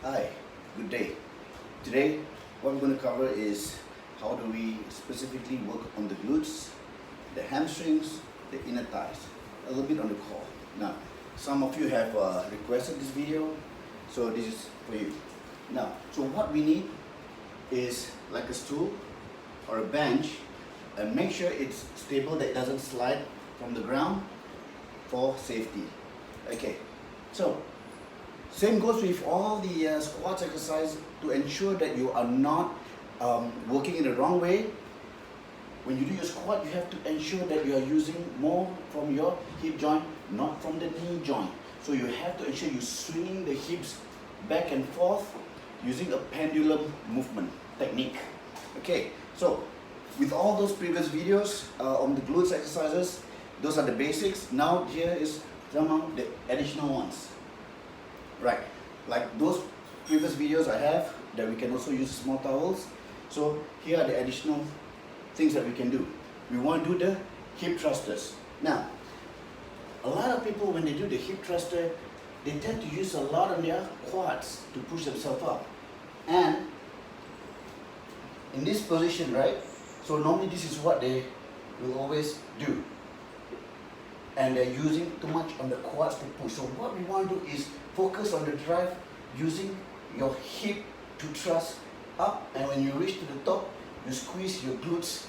Hi, good day. Today, what we're going to cover is how do we specifically work on the glutes, the hamstrings, the inner thighs, a little bit on the core. Now, some of you have requested this video, so this is for you. Now, so what we need is like a stool or a bench, and make sure it's stable, that it doesn't slide from the ground for safety. Okay, so same goes with all the squats exercise to ensure that you are not working in the wrong way. When you do your squat, you have to ensure that you are using more from your hip joint, not from the knee joint. So you have to ensure you're swinging the hips back and forth using a pendulum movement technique. Okay, so with all those previous videos on the glutes exercises, those are the basics. Now here is some of the additional ones. Right, like those previous videos I have that we can also use small towels. So here are the additional things that we can do. We want to do the hip thrusters. Now, a lot of people when they do the hip thruster, they tend to use a lot on their quads to push themselves up. And in this position, right, so normally this is what they will always do. And they're using too much on the quads to push. So what we want to do is focus on the drive using your hip to thrust up, and when you reach to the top, you squeeze your glutes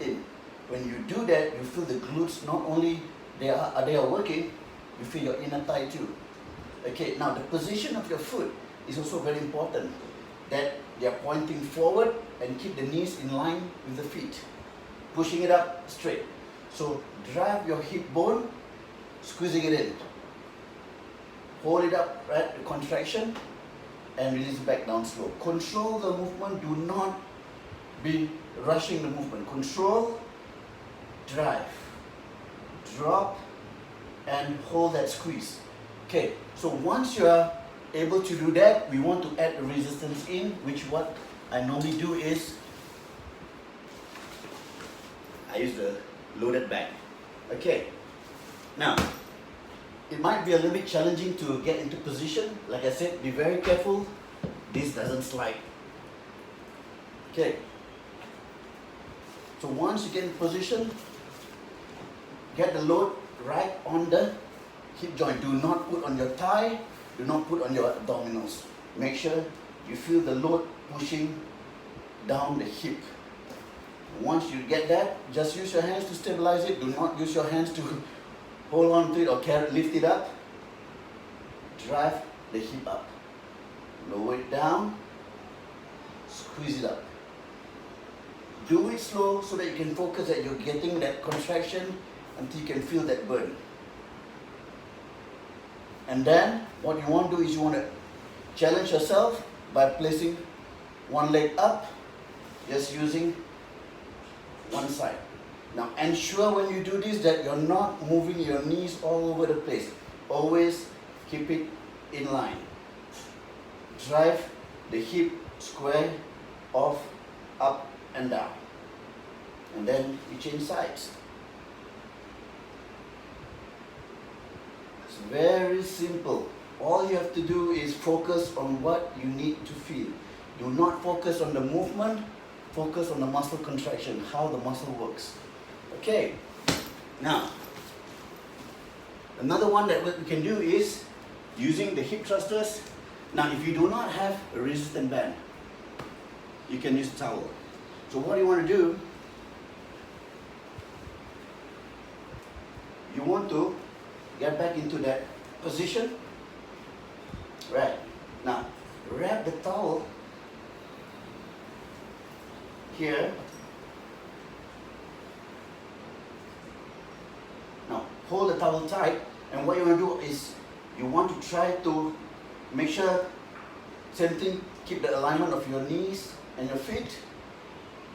in. When you do that, you feel the glutes, not only they are working, you feel your inner thigh too. Okay, now the position of your foot is also very important, that they are pointing forward and keep the knees in line with the feet, pushing it up straight. So drive your hip bone, squeezing it in. Hold it up, right, the contraction, and release it back down slow. Control the movement, do not be rushing the movement. Control, drive, drop, and hold that squeeze. Okay, so once you are able to do that, we want to add the resistance in, which what I normally do is, I use the loaded bag. Okay, now, it might be a little bit challenging to get into position. Like I said, be very careful, this doesn't slide. Okay, so once you get in position, get the load right on the hip joint. Do not put on your thigh, do not put on your abdominals. Make sure you feel the load pushing down the hip. Once you get that, just use your hands to stabilize it. Do not use your hands to hold on to it or lift it up. Drive the hip up. Lower it down. Squeeze it up. Do it slow so that you can focus that you're getting that contraction until you can feel that burn. And then what you want to do is you want to challenge yourself by placing one leg up, just using one side. Now ensure when you do this that you're not moving your knees all over the place. Always keep it in line. Drive the hip square off, up and down. And then you change sides. It's very simple. All you have to do is focus on what you need to feel. Do not focus on the movement. Focus on the muscle contraction, how the muscle works. Okay, now, another one that we can do is using the hip thrusters. Now, if you do not have a resistant band, you can use a towel. So what you want to do, you want to get back into that position. Right, now, wrap the towel here. Now hold the towel tight, and what you want to do is you want to try to make sure, same thing, keep the alignment of your knees and your feet.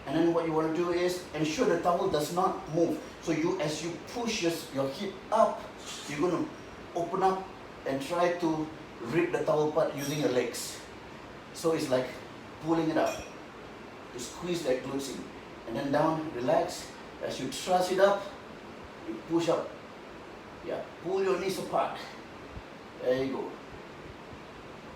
And then what you want to do is ensure the towel does not move. So as you push your hip up, you're going to open up and try to rip the towel apart using your legs. So it's like pulling it up to squeeze that glutes in, and then down, relax. As you thrust it up, you push up. Yeah, pull your knees apart. There you go.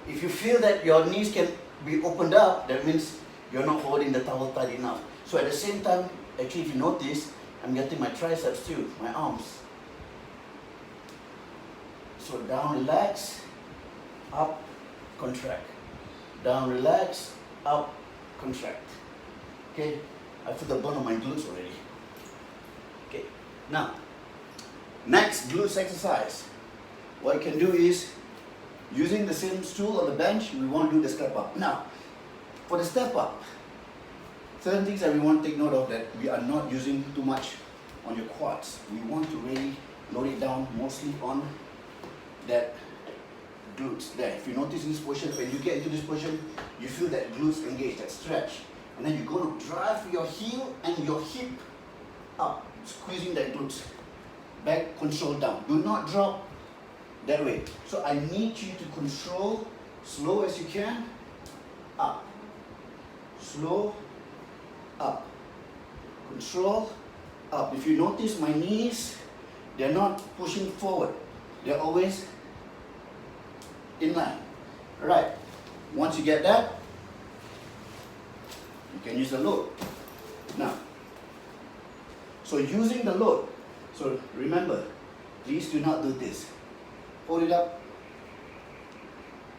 If you feel that your knees can be opened up, that means you're not holding the towel tight enough. So at the same time, actually if you notice, I'm getting my triceps too, my arms. So down, relax, up, contract. Down, relax, up, contract. Okay, I feel the burn on my glutes already. Okay, now, next glutes exercise. What you can do is, using the same stool on the bench, we want to do the step up. Now, for the step up, certain things that we want to take note of, that we are not using too much on your quads. We want to really load it down mostly on that glutes there. If you notice in this position, when you get into this position, you feel that glutes engage, that stretch. And then you're going to drive your heel and your hip up, squeezing that glutes. Back, control down. Do not drop that way. So I need you to control, slow as you can, up. Slow, up. Control, up. If you notice my knees, they're not pushing forward. They're always in line. Alright, once you get that, you can use the load. Now, so using the load, so remember, please do not do this. Hold it up,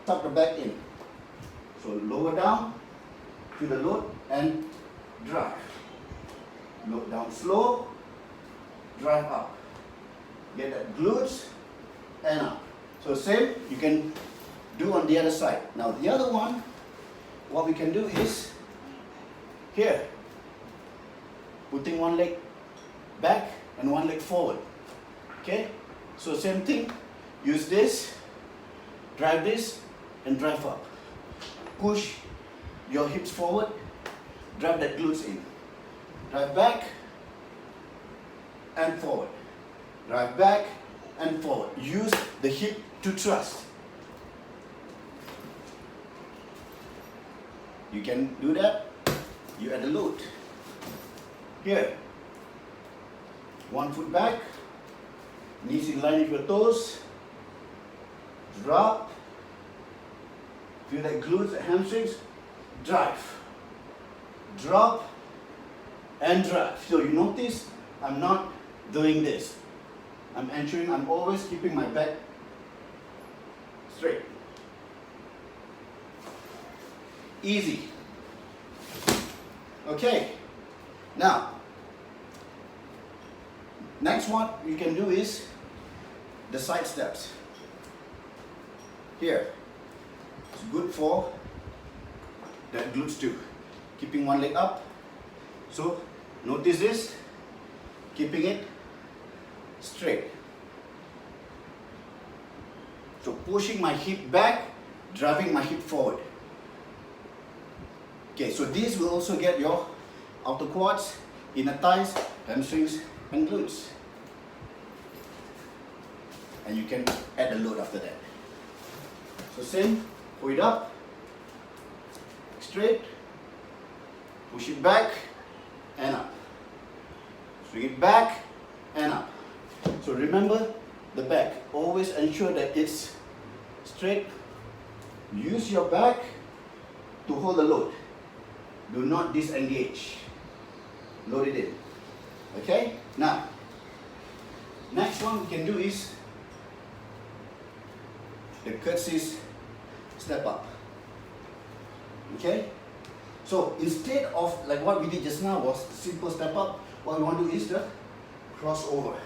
tuck the back in. So lower down, feel the load and drive. Load down slow, drive up. Get that glutes and up. So same, you can do on the other side. Now the other one, what we can do is, here, putting one leg back and one leg forward. Okay, so same thing, use this, drive this and drive up. Push your hips forward, drive that glutes in. Drive back and forward. Drive back and forward. Use the hip to thrust. You can do that. You add a load. Here. One foot back. Knees in line with your toes. Drop. Feel that glutes, the hamstrings. Drive. Drop and drive. So you notice I'm not doing this. I'm ensuring I'm always keeping my back straight. Easy. Okay. Now, next one you can do is the side steps. Here. It's good for that glutes too. Keeping one leg up. So notice this. Keeping it straight. So pushing my hip back, driving my hip forward. Okay, so this will also get your outer quads, inner thighs, hamstrings and glutes. And you can add a load after that. So same, pull it up, straight, push it back and up. Swing it back and up. So remember the back. Always ensure that it's straight. Use your back to hold the load. Do not disengage. Load it in. Okay? Now, next one we can do is the curtsies step up. Okay? So instead of like what we did just now was simple step up, what we want to do is the crossover.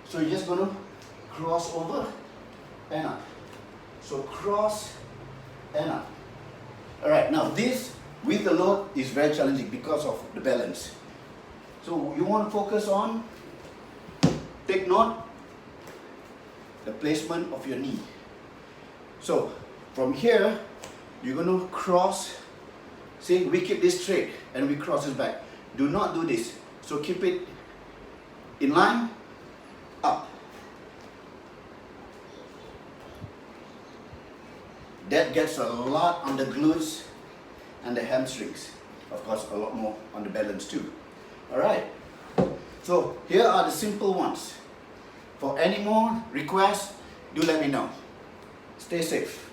So you're just going to cross over and up. So cross and up. Alright, now this with the load is very challenging because of the balance. So you want to focus on, take note, the placement of your knee. So from here, you're going to cross. See, we keep this straight and we cross it back. Do not do this. So keep it in line, up. That gets a lot on the glutes and the hamstrings. Of course, a lot more on the balance too. Alright. So here are the simple ones. For any more requests, do let me know. Stay safe.